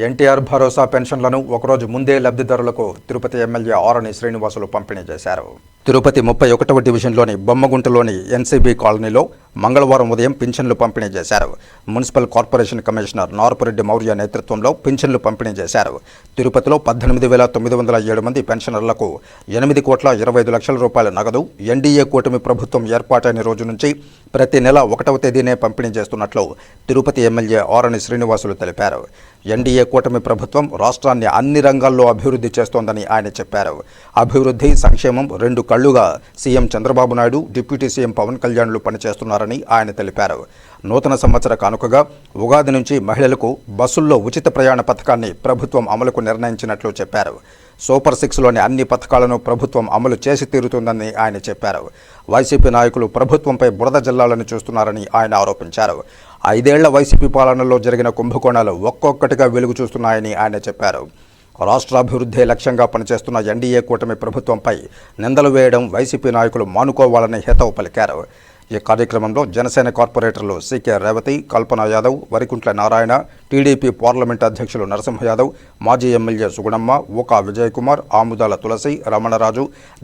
ఎన్టీఆర్ భరోసా పెన్షన్లను ఒకరోజు ముందే లబ్ధిదారులకు తిరుపతి ఎమ్మెల్యే ఆరణి శ్రీనివాసులు పంపిణీ చేశారు. తిరుపతి 31వ డివిజన్లోని బొమ్మగుంటలోని ఎన్సీబీ కాలనీలో మంగళవారం ఉదయం పింఛన్లు పంపిణీ చేశారు. మున్సిపల్ కార్పొరేషన్ కమిషనర్ నార్పురెడ్డి మౌర్య నేతృత్వంలో పింఛన్లు పంపిణీ చేశారు. తిరుపతిలో 18,907 మంది పెన్షనర్లకు 8,25,00,000 రూపాయల నగదు ఎన్డీఏ కూటమి ప్రభుత్వం ఏర్పాటైన రోజు నుంచి ప్రతి నెల 1వ తేదీనే పంపిణీ చేస్తున్నట్లు తిరుపతి ఎమ్మెల్యే ఆరణి శ్రీనివాసులు తెలిపారు. ఎన్డీఏ కూటమి ప్రభుత్వం రాష్ట్రాన్ని అన్ని రంగాల్లో అభివృద్ధి చేస్తోందని ఆయన చెప్పారు. అభివృద్ధి, సంక్షేమం రెండు కళ్లుగా C M Chandrababu Naidu, deputy C M Pawan కళ్యాణ్లు పనిచేస్తున్నారని ఆయన తెలిపారు. నూతన సంవత్సర కానుకగా ఉగాది నుంచి మహిళలకు బస్సుల్లో ఉచిత ప్రయాణ పథకాన్ని ప్రభుత్వం అమలుకు నిర్ణయించినట్లు చెప్పారు. సూపర్ 6లోని అన్ని పథకాలను ప్రభుత్వం అమలు చేసి తీరుతుందని ఆయన చెప్పారు. వైసీపీ నాయకులు ప్రభుత్వంపై బురద జల్లాలని చూస్తున్నారని ఆయన ఆరోపించారు. 5 ఏళ్ల వైసీపీ పాలనలో జరిగిన కుంభకోణాలు ఒక్కొక్కటిగా వెలుగు చూస్తున్నాయని ఆయన చెప్పారు. రాష్ట్రాభివృద్ధి లక్ష్యంగా పనిచేస్తున్న ఎన్డీఏ కూటమి ప్రభుత్వంపై నిందలు వేయడం వైసీపీ నాయకులు మానుకోవాలని హితవు పలికారు. ఈ కార్యక్రమంలో జనసేన కార్పొరేటర్లు సీకే రేవతి, కల్పన యాదవ్, వరికుంట్ల నారాయణ, టీడీపీ పార్లమెంట్ అధ్యక్షులు నరసింహ యాదవ్, మాజీ ఎమ్మెల్యే సుగుణమ్మ, ఊకా విజయకుమార్, ఆముదాల తులసి, రమణరాజు,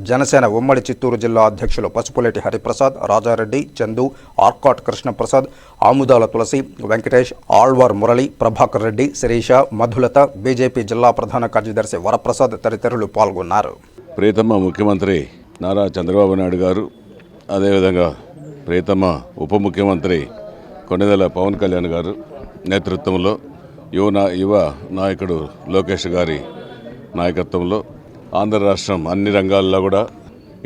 జనసేన ఉమ్మడి చిత్తూరు జిల్లా అధ్యక్షులు పసుపులేటి హరిప్రసాద్, రాజారెడ్డి, చందు, ఆర్కాట్ కృష్ణప్రసాద్, ఆముదాల తులసి, వెంకటేష్, ఆళ్వార్ మురళి, ప్రభాకర్ రెడ్డి, శిరీష, మధులత, బీజేపీ జిల్లా ప్రధాన కార్యదర్శి వరప్రసాద్ తదితరులు పాల్గొన్నారు. ప్రియతమ ముఖ్యమంత్రి నారా చంద్రబాబు నాయుడు గారు, అదేవిధంగా ప్రియతమ ఉప ముఖ్యమంత్రి కొణిదెల పవన్ కళ్యాణ్ గారు నేతృత్వంలో యువ నాయకుడు లోకేష్ గారి నాయకత్వంలో ఆంధ్ర రాష్ట్రం అన్ని రంగాల్లో కూడా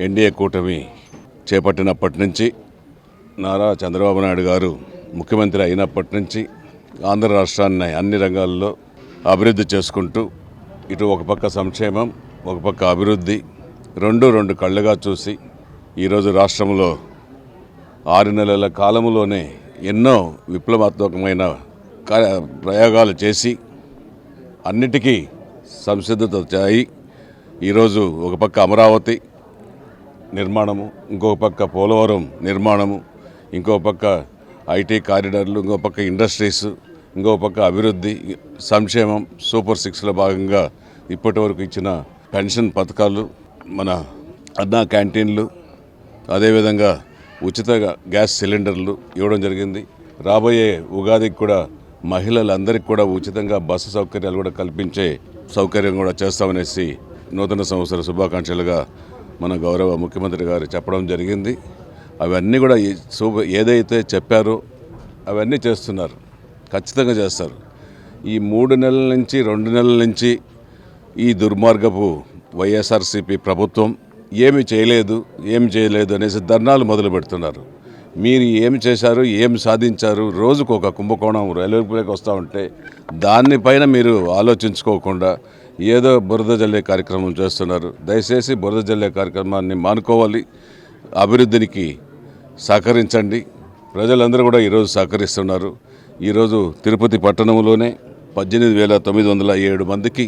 ఎన్డీఏ కూటమి చేపట్టినప్పటి నుంచి, నారా చంద్రబాబు నాయుడు గారు ముఖ్యమంత్రి అయినప్పటి నుంచి ఆంధ్ర రాష్ట్రాన్ని అన్ని రంగాల్లో అభివృద్ధి చేసుకుంటూ ఇటు ఒక పక్క సంక్షేమం, ఒక పక్క అభివృద్ధి రెండు కళ్ళుగా చూసి ఈరోజు రాష్ట్రంలో 6 నెలల కాలంలోనే ఎన్నో విప్లవాత్మకమైన ప్రయోగాలు చేసి అన్నిటికీ సంసిద్ధత చేయి ఈరోజు ఒక పక్క అమరావతి నిర్మాణము, ఇంకొక పక్క పోలవరం నిర్మాణము, ఇంకో పక్క ఐటీ కారిడార్లు, ఇంకో పక్క ఇండస్ట్రీస్, ఇంకో పక్క అభివృద్ధి, సంక్షేమం, సూపర్ 6లో భాగంగా ఇప్పటి వరకు ఇచ్చిన పెన్షన్ పథకాలు, మన అన్నా క్యాంటీన్లు, అదేవిధంగా ఉచిత గ్యాస్ సిలిండర్లు ఇవ్వడం జరిగింది. రాబోయే ఉగాదికి కూడా మహిళలందరికీ కూడా ఉచితంగా బస్సు సౌకర్యాలు కూడా కల్పించే సౌకర్యం కూడా చేస్తామనేసి నూతన సంవత్సర శుభాకాంక్షలుగా మన గౌరవ ముఖ్యమంత్రి గారు చెప్పడం జరిగింది. అవన్నీ కూడా ఏదైతే చెప్పారో అవన్నీ చేస్తున్నారు, ఖచ్చితంగా చేస్తారు. ఈ 3 నెలల నుంచి 2 నెలల నుంచి ఈ దుర్మార్గపు వైఎస్ఆర్సీపీ ప్రభుత్వం ఏమి చేయలేదు అనేసి ధర్నాలు మొదలు పెడుతున్నారు. మీరు ఏమి చేశారు, ఏమి సాధించారు, రోజుకు ఒక కుంభకోణం రైల్వేకి వస్తూ ఉంటే దానిపైన మీరు ఆలోచించుకోకుండా ఏదో బురద జల్లే కార్యక్రమం చేస్తున్నారు. దయచేసి బురద జల్లే కార్యక్రమాన్ని మానుకోవాలి, అభివృద్ధికి సహకరించండి. ప్రజలందరూ కూడా ఈరోజు సహకరిస్తున్నారు. ఈరోజు తిరుపతి పట్టణంలోనే 18,907 మందికి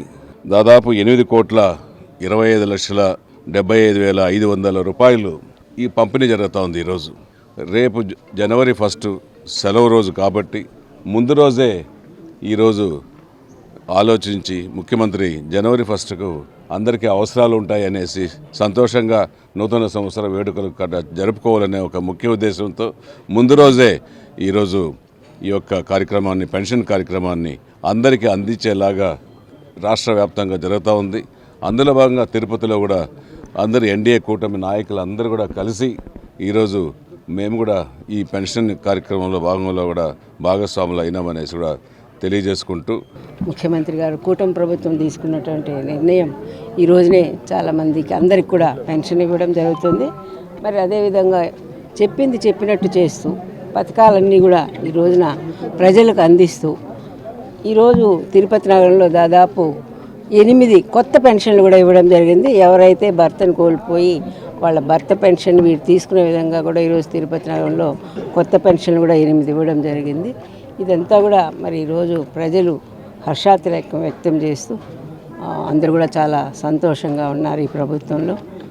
దాదాపు 8,25,75,500 రూపాయలు ఈ పంపిణీ జరుగుతూ ఉంది. ఈరోజు రేపు జనవరి 1 సెలవు రోజు కాబట్టి ముందు రోజే ఈరోజు ఆలోచించి ముఖ్యమంత్రి జనవరి 1కు అందరికీ అవసరాలు ఉంటాయి అనేసి సంతోషంగా నూతన సంవత్సర వేడుకలు జరుపుకోవాలనే ఒక ముఖ్య ఉద్దేశంతో ముందు రోజే ఈరోజు ఈ యొక్క కార్యక్రమాన్ని, పెన్షన్ కార్యక్రమాన్ని అందరికీ అందించేలాగా రాష్ట్ర వ్యాప్తంగా జరుగుతూ ఉంది. అందులో భాగంగా తిరుపతిలో కూడా అందరు ఎన్డీఏ కూటమి నాయకులు అందరూ కూడా కలిసి ఈరోజు మేము కూడా ఈ పెన్షన్ కార్యక్రమంలో భాగంలో కూడా భాగస్వాములు అయినామనేసి కూడా తెలియజేసుకుంటూ, ముఖ్యమంత్రి గారు కూటమి ప్రభుత్వం తీసుకున్నటువంటి నిర్ణయం ఈ రోజునే చాలామందికి అందరికి కూడా పెన్షన్ ఇవ్వడం జరుగుతుంది. మరి అదేవిధంగా చెప్పినట్టు చేస్తూ పథకాలన్నీ కూడా ఈ రోజున ప్రజలకు అందిస్తూ ఈరోజు తిరుపతి నగరంలో దాదాపు 8 కొత్త పెన్షన్లు కూడా ఇవ్వడం జరిగింది. ఎవరైతే భర్తను కోల్పోయి వాళ్ళ భర్త పెన్షన్ వీరు తీసుకునే విధంగా కూడా ఈరోజు తిరుపతి నగరంలో కొత్త పెన్షన్లు కూడా 8 ఇవ్వడం జరిగింది. ఇదంతా కూడా మరి ఈరోజు ప్రజలు హర్షాతిరేకం వ్యక్తం చేస్తూ అందరూ కూడా చాలా సంతోషంగా ఉన్నారు ఈ ప్రభుత్వంలో.